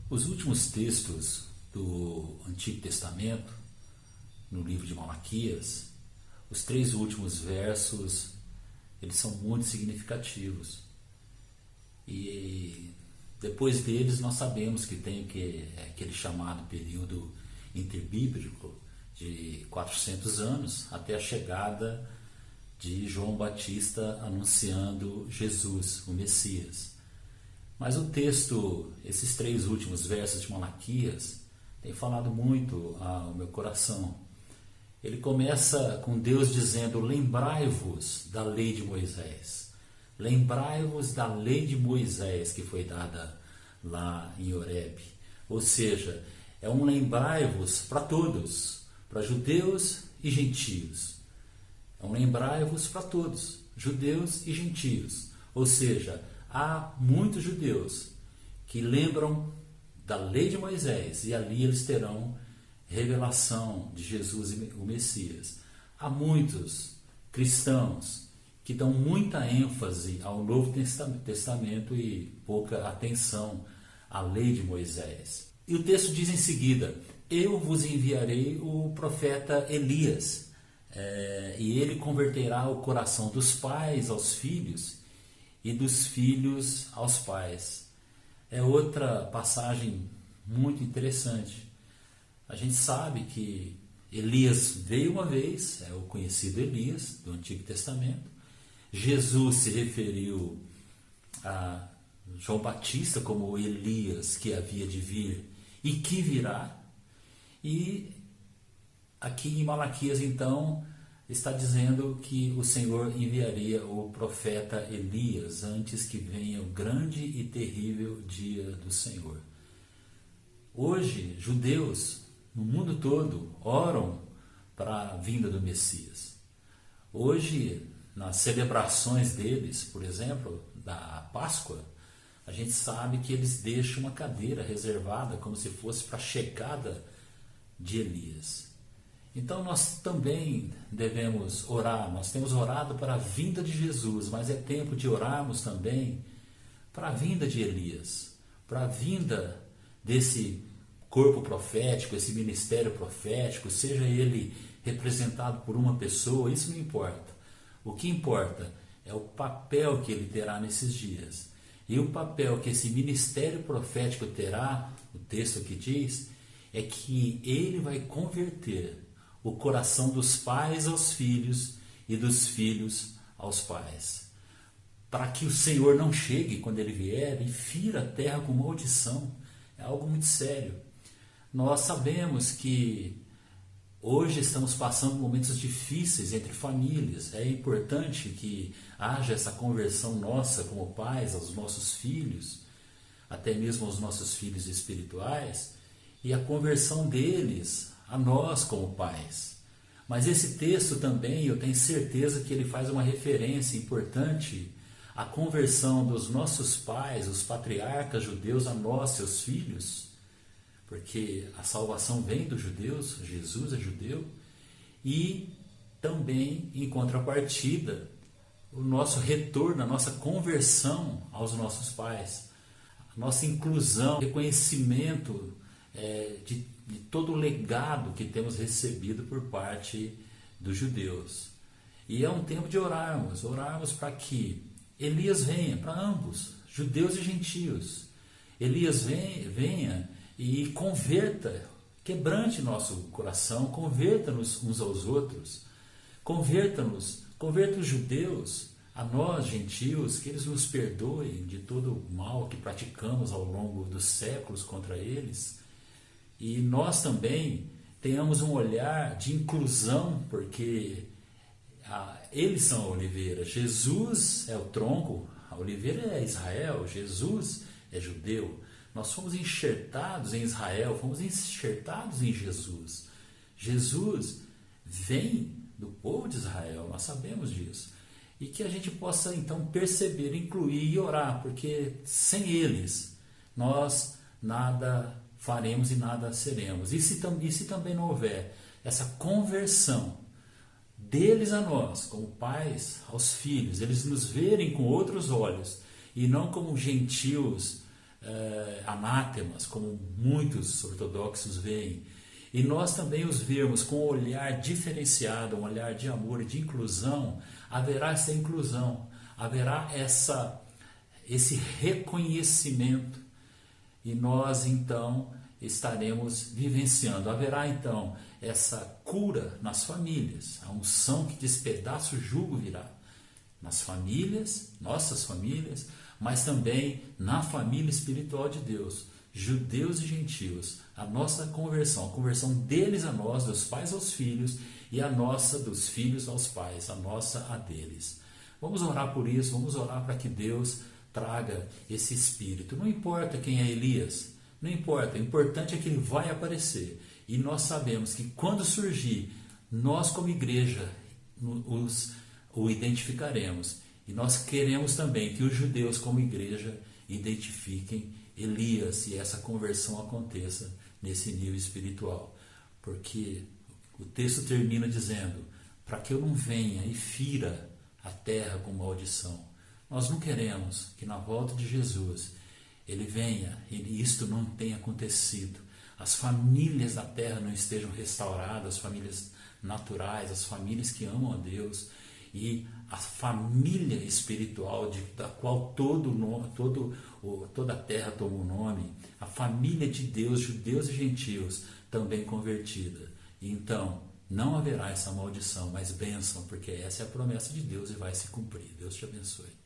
Os últimos textos do Antigo Testamento, no livro de Malaquias, os 3 últimos versos, eles são muito significativos. E depois deles nós sabemos que tem aquele chamado período interbíblico de 400 anos, até a chegada de João Batista anunciando Jesus, o Messias. Mas o texto, esses 3 últimos versos de Malaquias, tem falado muito ao meu coração. Ele começa com Deus dizendo: lembrai-vos da lei de Moisés. Lembrai-vos da lei de Moisés que foi dada lá em Horebe. Ou seja, é um lembrai-vos para todos, para judeus e gentios. É um lembrai-vos para todos, judeus e gentios. Ou seja, há muitos judeus que lembram da lei de Moisés e ali eles terão revelação de Jesus, o Messias. Há muitos cristãos que dão muita ênfase ao Novo Testamento e pouca atenção à lei de Moisés. E o texto diz em seguida: eu vos enviarei o profeta Elias, e ele converterá o coração dos pais aos filhos e dos filhos aos pais. É outra passagem muito interessante. A gente sabe que Elias veio uma vez, é o conhecido Elias do Antigo Testamento. Jesus se referiu a João Batista como Elias que havia de vir e que virá. E aqui em Malaquias, então, está dizendo que o Senhor enviaria o profeta Elias antes que venha o grande e terrível dia do Senhor. Hoje, judeus no mundo todo oram para a vinda do Messias. Hoje, nas celebrações deles, por exemplo, da Páscoa, a gente sabe que eles deixam uma cadeira reservada como se fosse para a chegada de Elias. Então nós também devemos orar, nós temos orado para a vinda de Jesus, mas é tempo de orarmos também para a vinda de Elias, para a vinda desse corpo profético, esse ministério profético, seja ele representado por uma pessoa, isso não importa. O que importa é o papel que ele terá nesses dias. E o papel que esse ministério profético terá, o texto aqui diz, é que ele vai converter o coração dos pais aos filhos e dos filhos aos pais. Para que o Senhor não chegue, quando ele vier, e fira a terra com maldição. É algo muito sério. Nós sabemos que hoje estamos passando momentos difíceis entre famílias. É importante que haja essa conversão nossa como pais aos nossos filhos, até mesmo aos nossos filhos espirituais, e a conversão deles a nós como pais. Mas esse texto também, eu tenho certeza que ele faz uma referência importante à conversão dos nossos pais, os patriarcas judeus, a nós, seus filhos, porque a salvação vem dos judeus, Jesus é judeu, e também, em contrapartida, o nosso retorno, a nossa conversão aos nossos pais, a nossa inclusão, reconhecimento de todo o legado que temos recebido por parte dos judeus. E é um tempo de orarmos para que Elias venha, para ambos, judeus e gentios. Elias venha e converta, quebrante nosso coração, converta-nos uns aos outros, converta os judeus a nós, gentios, que eles nos perdoem de todo o mal que praticamos ao longo dos séculos contra eles. E nós também tenhamos um olhar de inclusão, porque eles são a oliveira, Jesus é o tronco, a oliveira é Israel, Jesus é judeu. Nós fomos enxertados em Israel, fomos enxertados em Jesus. Jesus vem do povo de Israel, nós sabemos disso. E que a gente possa então perceber, incluir e orar, porque sem eles nós nada faremos e nada seremos. E se também não houver essa conversão deles a nós, como pais aos filhos, eles nos verem com outros olhos e não como gentios anátemas, como muitos ortodoxos veem, e nós também os vermos com um olhar diferenciado, um olhar de amor e de inclusão, haverá essa inclusão, haverá esse reconhecimento, e nós então estaremos vivenciando. Haverá então essa cura nas famílias, a unção que despedaça o jugo virá nas famílias, nossas famílias, mas também na família espiritual de Deus, judeus e gentios, a nossa conversão, a conversão deles a nós, dos pais aos filhos, e a nossa dos filhos aos pais, a nossa a deles. Vamos orar por isso, vamos orar para que Deus traga esse espírito. Não importa quem é Elias, não importa, o importante é que ele vai aparecer. E nós sabemos que quando surgir, nós como igreja o identificaremos. E nós queremos também que os judeus como igreja identifiquem Elias e essa conversão aconteça nesse nível espiritual. Porque o texto termina dizendo, para que eu não venha e fira a terra com maldição. Nós não queremos que na volta de Jesus ele venha e isto não tenha acontecido. As famílias da terra não estejam restauradas, as famílias naturais, as famílias que amam a Deus, e a família espiritual da qual toda a terra toma o nome, a família de Deus, judeus e gentios, também convertida. E então não haverá essa maldição, mas bênção, porque essa é a promessa de Deus e vai se cumprir. Deus te abençoe.